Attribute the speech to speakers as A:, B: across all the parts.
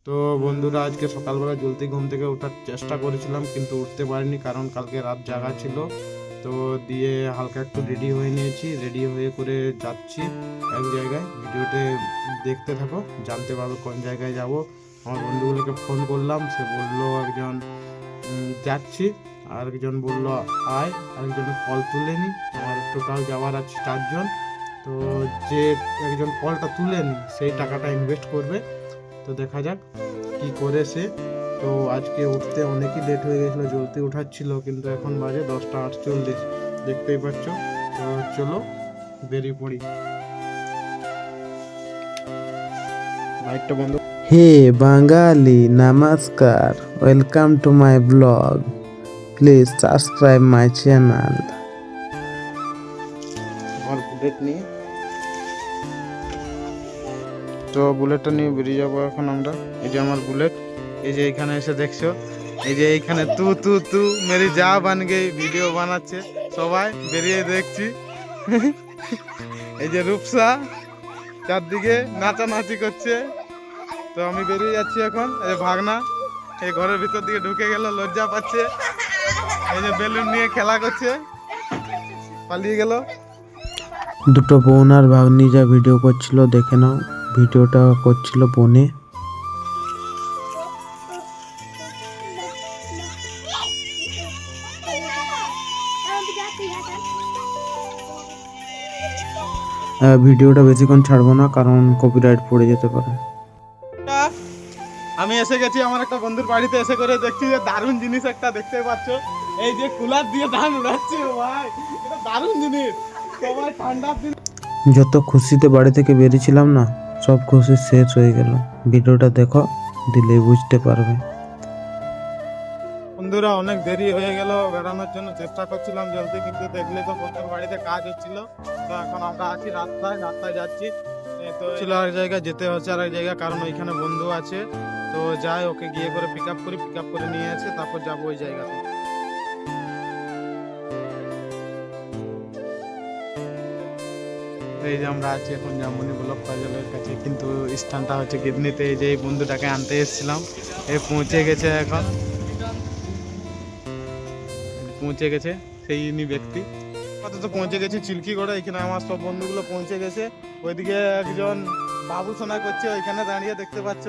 A: তো বন্ধুরা, আজকে সকালবেলা জলদি ঘুম থেকে ওঠার চেষ্টা করেছিলাম, কিন্তু উঠতে পারিনি কারণ কালকে রাত জাগা ছিল। তো দিয়ে হালকা একটু রেডি হয়ে নিয়েছি, রেডি হয়ে করে যাচ্ছি এক জায়গায়। ভিডিওতে দেখতে থাকো, জানতে পারবে কোন জায়গায় যাব। আমার বন্ধুগুলোকে ফোন করলাম, সে বললো একজন যাচ্ছি, আরেকজন বললো আয়, আরেকজনের কল তুলেনি। আমার টোটাল যাওয়ার আছে 4 জন। তো যে একজন কলটা তুলেনি সেই টাকাটা ইনভেস্ট করবে। তো দেখা যাক কি করে সে। তো আজকে উঠতে অনেকই লেট হয়ে গেছিলো, জলদি উঠাচ্ছিল, কিন্তু এখন বাজে 10টা 48, দেখতেই পাচ্ছ। তো চলো বেরিয়ে পড়ি। লাইটটা বন্ধ।
B: হে বাঙালি, নমস্কার, welcome to my blog. Please subscribe my channel.
A: আমার বুলেট নিয়ে, তো বুলেটটা নিয়ে বেরিয়ে যাবো এখন আমরা। এই যে আমার বুলেট, এই যে এইখানে এসে দেখছো, এই যে এইখানে তু তু তু মেরি যা বান গেই ভিডিও বানাচ্ছে, সবাই বেরিয়ে দেখছি। এই যে রূপসা চারদিকে নাচানাচি করছে। তো আমি বেরিয়ে যাচ্ছি এখন। এই যে ভাগনা এই ঘরের ভিতর দিকে ঢুকে গেল, লজ্জা পাচ্ছে। এই যে বেলুন নিয়ে খেলা করছে, পালিয়ে গেল।
B: দুটো বোন আর ভাগ্নি যা ভিডিও করছিল দেখে নাও। ভিডিওটা করছিল বোনে। ভিডিওটা বেশিক্ষণ ছাড়বো না, কারণ কপিরাইট পড়ে যেতে পারে।
A: আমি এসে গেছি আমার একটা বন্ধুর বাড়িতে। এসে করে দেখছি যে দারুণ জিনিস একটা দেখতে পাচ্ছ। এই যে কুলার দিয়ে ধান উড়াচ্ছে ভাই, এটা দারুণ জিনিস। সবাই ঠান্ডার দিন
B: যত খুশিতে বাড়ি থেকে বেরিয়েছিলাম না, সব খুশি শেষ হয়ে গেল। ভিডিওটা দেখো, দিলেই বুঝতে পারবে।
A: বন্ধুরা, অনেক দেরি হয়ে গেল বেড়ানোর জন্য। চেষ্টা করছিলাম জলদি, কিন্তু দেখলে তো বন্ধুর বাড়িতে কাজ হচ্ছিল। তো এখন আমরা আছি রাস্তায় যাচ্ছি। তো ছিল আরেক জায়গায়, যেতে হচ্ছে আরেক জায়গায়, কারণ ওইখানে বন্ধু আছে। তো যাই, ওকে গিয়ে করে পিক আপ করে নিয়ে আসে, তারপর যাবো ওই জায়গাতে। এই যে আমরা আছি এখন জামুনি ব্লক কার্যালয়ের কাছে, কিন্তু স্থানটা হচ্ছে গিদনিতে। এই যে এই বন্ধুটাকে আনতে এসেছিলাম, এ পৌঁছে গেছে, এখন পৌঁছে গেছে সেই ইনি ব্যক্তি। আপাতত পৌঁছে গেছি চিল্কিগড়ে। এখানে আমার সব বন্ধুগুলো পৌঁছে গেছে। ওইদিকে একজন বাবুসোনা করছে, ওইখানে দাঁড়িয়ে দেখতে পাচ্ছ।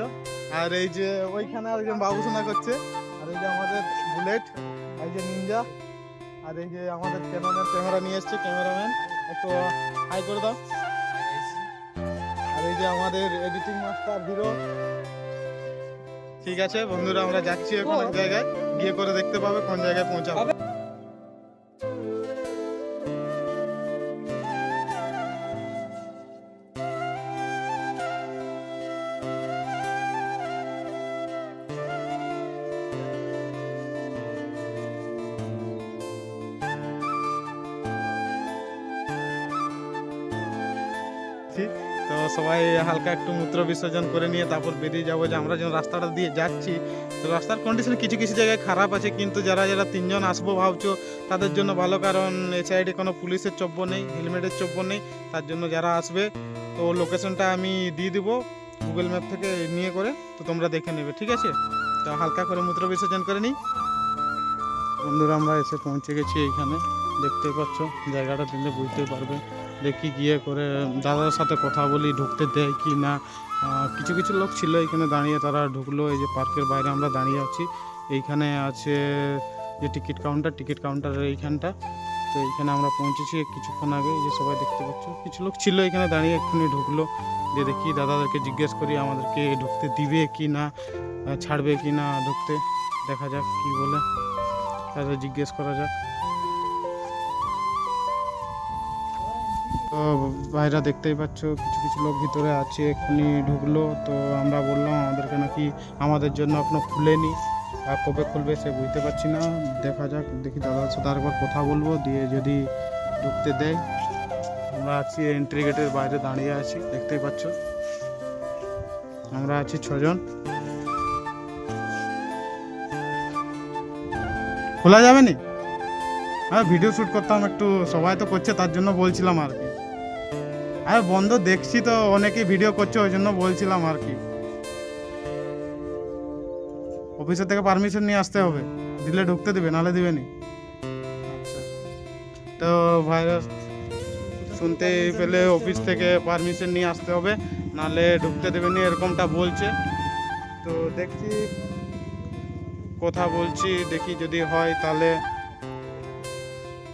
A: আর এই যে ওইখানে একজন বাবুসোনা করছে। আর এই যে আমাদের বুলেট, এই যে নিনজা, আর এই যে আমাদের ক্যাননের ক্যামেরা নিয়ে এসছে ক্যামেরাম্যান, একটু হাই করে দাও। আর এই যে আমাদের এডিটিং মাস্টার হিরো। ঠিক আছে বন্ধুরা, আমরা যাচ্ছি এখন এক জায়গায়, গিয়ে করে দেখতে পাবে কোন জায়গায় পৌঁছাবো। তো সবাই হালকা একটু মূত্র বিসর্জন করে নিয়ে তারপর বেরিয়ে যাবো। যে আমরা যখন রাস্তাটা দিয়ে যাচ্ছি, তো রাস্তার কন্ডিশন কিছু কিছু জায়গায় খারাপ আছে, কিন্তু যারা 3 জন আসবো ভাবছো তাদের জন্য ভালো, কারণ এই সাইডে কোনো পুলিশের চব্য নেই, হেলমেটের চব্য নেই। তার জন্য যারা আসবে, তো লোকেশনটা আমি দিয়ে দিব গুগল ম্যাপ থেকে নিয়ে করে, তো তোমরা দেখে নেবে, ঠিক আছে। তো হালকা করে মূত্র বিসর্জন করে নিই। বন্ধুরা, আমরা এসে পৌঁছে গেছি এইখানে, দেখতে পাচ্ছ জায়গাটা দিলে বুঝতেই পারবে। দেখি গিয়ে করে দাদার সাথে কথা বলি, ঢুকতে দেয় কি না। কিছু কিছু লোক ছিল এখানে দাঁড়িয়ে, তারা ঢুকলো। এই যে পার্কের বাইরে আমরা দাঁড়িয়ে আছি, এইখানে আছে যে টিকিট কাউন্টারের এইখানটা। তো এইখানে আমরা পৌঁছেছি কিছুক্ষণ আগে। এই যে সবাই দেখতে পাচ্ছ, কিছু লোক ছিল এখানে দাঁড়িয়ে, এক্ষুনি ঢুকলো। যে দেখি দাদাদেরকে জিজ্ঞেস করি আমাদেরকে ঢুকতে দিবে কি না, ছাড়বে কি না ঢুকতে। দেখা যাক কি বলে, তাদের জিজ্ঞেস করা যাক। তো ভাইরা দেখতেই পাচ্ছ কিছু কিছু লোক ভিতরে আছে, এক্ষুনি ঢুকলো। তো আমরা বললাম আমাদেরকে নাকি আমাদের জন্য এখনো খুলেনি, আর কবে খুলবে সে বুঝতে পারছি না। দেখা যাক, দেখি দাদার সাথে আরেকবার কথা বলবো, দিয়ে যদি ঢুকতে দেয়। আমরা আছি এন্ট্রি গেটের বাইরে দাঁড়িয়ে আছি, দেখতেই পাচ্ছ আমরা আছি 6 জন। খোলা যাবে নি? হ্যাঁ, ভিডিও শ্যুট করতাম একটু, সবাই তো করছে তার জন্য বলছিলাম আর কি। বন্ধ দেখছি তো অনেকেই ভিডিও করছে, ওই জন্য বলছিলাম আর কি। অফিসের থেকে পারমিশন নিয়ে আসতে হবে, দিলে ঢুকতে দেবে, নাহলে দিবে নি। আচ্ছা, তো ভাইরাস শুনতে পেলে অফিস থেকে পারমিশন নিয়ে আসতে হবে, নাহলে ঢুকতে দেবে নি, এরকমটা বলছে। তো দেখছি, কথা বলছি, দেখি যদি হয় তাহলে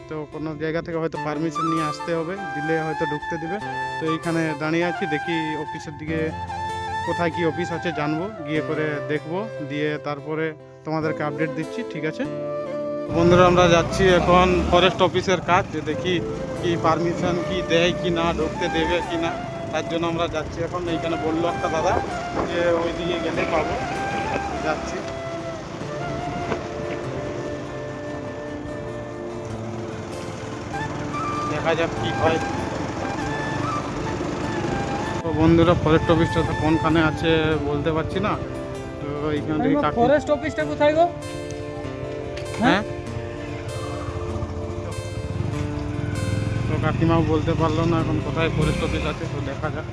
A: তো কোনো জায়গা থেকে হয়তো পারমিশন নিয়ে আসতে হবে, দিলে হয়তো ঢুকতে দিবে। তো এইখানে দাঁড়িয়ে আছি, দেখি অফিসের দিকে কোথায় কি অফিস আছে জানবো, গিয়ে করে দেখবো, দিয়ে তারপরে তোমাদেরকে আপডেট দিচ্ছি, ঠিক আছে বন্ধুরা? আমরা যাচ্ছি এখন ফরেস্ট অফিসের কাজ, যে দেখি কি পারমিশন কি দেয় কি না, ঢুকতে দেবে কি না, তার জন্য আমরা যাচ্ছি এখন। এইখানে বললো একটা দাদা যে ওই দিকে গেলে পাবো, যাচ্ছি। দেখা যাক কি হয়। তো বন্ধুরা, ফরেস্ট অফিসটা তো কোনখানে আছে বলতে পারছি না, তো এইখানে দেখি
C: ফরেস্ট অফিসটা কোথায় গো?
A: হ্যাঁ, তো কাকিমাও বলতে পারলো না এখন কোথায় ফরেস্ট অফিস আছে, তো দেখা যাক।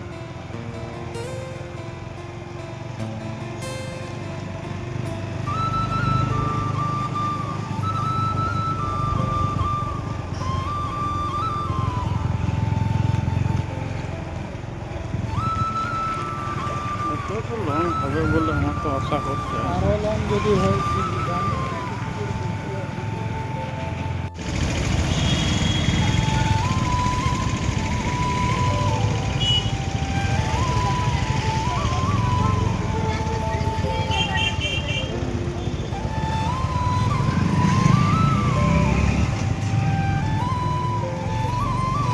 A: তো লং হবে বলে আমার তো আশা করছে।
C: আরো লং যদি হয়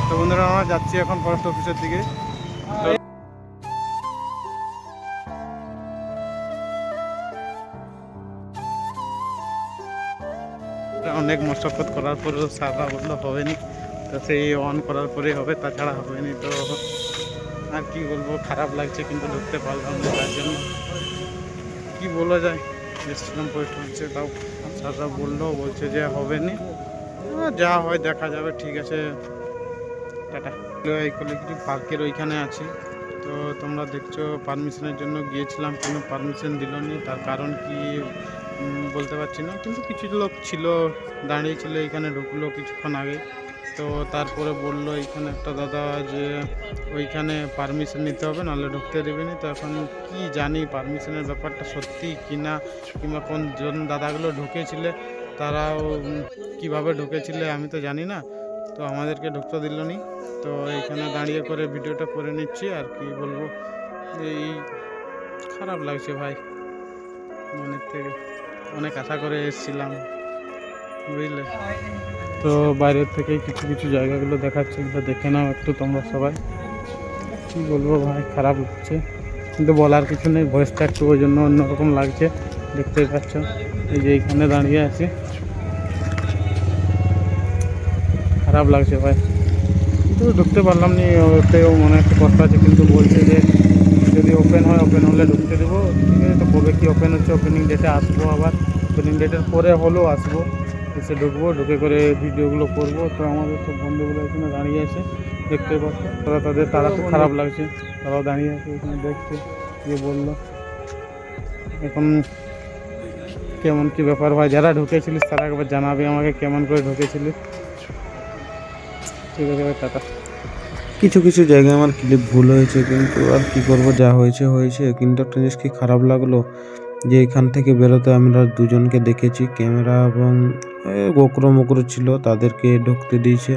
A: তো বন্ধুরা, আমরা যাচ্ছি এখন ফরেস্ট অফিসের দিকে। অনেক মশক্কত করার পরেও সারা বললো হবে নি, তো সেই অন করার পরে হবে, তাছাড়া হবে নি। তো আর কি বলবো, খারাপ লাগছে, কিন্তু ঢুকতে পারলাম না, তার জন্য কি বলা যায়। এসছিলাম পোস্ট হচ্ছে, তাও সারা বলছে যে হবে নি, যা হয় দেখা যাবে, ঠিক আছে, টাটা। এই কলেজটি পার্কের ওইখানে আছি, তো তোমরা দেখছো পারমিশনের জন্য গিয়েছিলাম, কোনো পারমিশন দিল নি, তার কারণ কি বলতে পারছি না, কিন্তু কিছু লোক ছিল দাঁড়িয়েছিল, এখানে ঢুকলো কিছুক্ষণ আগে। তো তারপরে বললো এইখানে একটা দাদা যে ওইখানে পারমিশন নিতে হবে, নাহলে ঢুকতে দেবে না। তো এখন কি জানি পারমিশনের ব্যাপারটা সত্যি কি না, কিংবা কোনজন দাদাগুলো ঢুকেছিলে তারাও কিভাবে ঢুকেছিলে আমি তো জানি না, তো আমাদেরকে ঢুকতে দিল নি। তো এইখানে দাঁড়িয়ে করে ভিডিওটা করে নিচ্ছি, আর কি বলবো, এই খারাপ লাগছে ভাই, মনের থেকে অনেক আশা করে এসেছিলাম, বুঝলে। তো বাইরের থেকে কিছু কিছু জায়গাগুলো দেখাচ্ছি, তো দেখে নাও একটু তোমরা সবাই। কী বলবো ভাই, খারাপ লাগছে, কিন্তু বলার কিছু নেই, ভয়েসটা একটু ওই জন্য অন্যরকম লাগছে, দেখতেই পাচ্ছ। এই যে এইখানে দাঁড়িয়ে আছি, খারাপ লাগছে ভাই, কিন্তু ঢুকতে পারলাম নি, ওতেও মনে একটা কষ্ট আছে, কিন্তু বলছে যে যদি ওপেন হয়, ওপেন হলে ঢুকতে দেবো, ঠিক আছে। তো কবে কি ওপেন হচ্ছে, ওপেনিং ডেটে আসবো, আবার ওপেনিং ডেটের পরে হলেও আসবো, এসে ঢুকবো, ঢুকে করে ভিডিওগুলো করবো। তো আমাদের সব বন্ধুগুলো এখানে দাঁড়িয়ে আছে, দেখতে পাচ্ছ, তারা খুব খারাপ লাগছে, তারাও দাঁড়িয়ে আছে এখানে দেখছে, গিয়ে বললো এখন কেমন কি ব্যাপার ভাই, যারা ঢুকেছিলিস তারা একবার জানাবি আমাকে কেমন করে ঢুকেছিলিস, ঠিক আছে ভাই, টাটা।
B: কিছু কিছু জায়গায় আমার ক্লিপ ভুল হয়েছে, কিন্তু আর কি করব, যা হয়েছে হয়েছে। কিন্তু একটা জিনিস কি খারাপ লাগলো, যে এখান থেকে বেরোতে আমরা দুজনকে দেখেছি, ক্যামেরা এবং গোকরো মোকরো ছিল, তাদেরকে ঢুকতে দিয়েছে,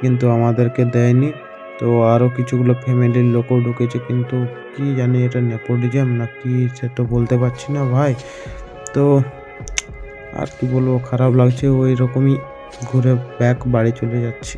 B: কিন্তু আমাদেরকে দেয়নি। তো আরও কিছুগুলো ফ্যামিলির লোকও ঢুকেছে, কিন্তু কি জানি এটা নেপোটিজম না কি, সে তো বলতে পারছি না ভাই। তো আর কি বলবো, খারাপ লাগছে, ওই রকমই ঘুরে ব্যাক বাড়ি চলে যাচ্ছি।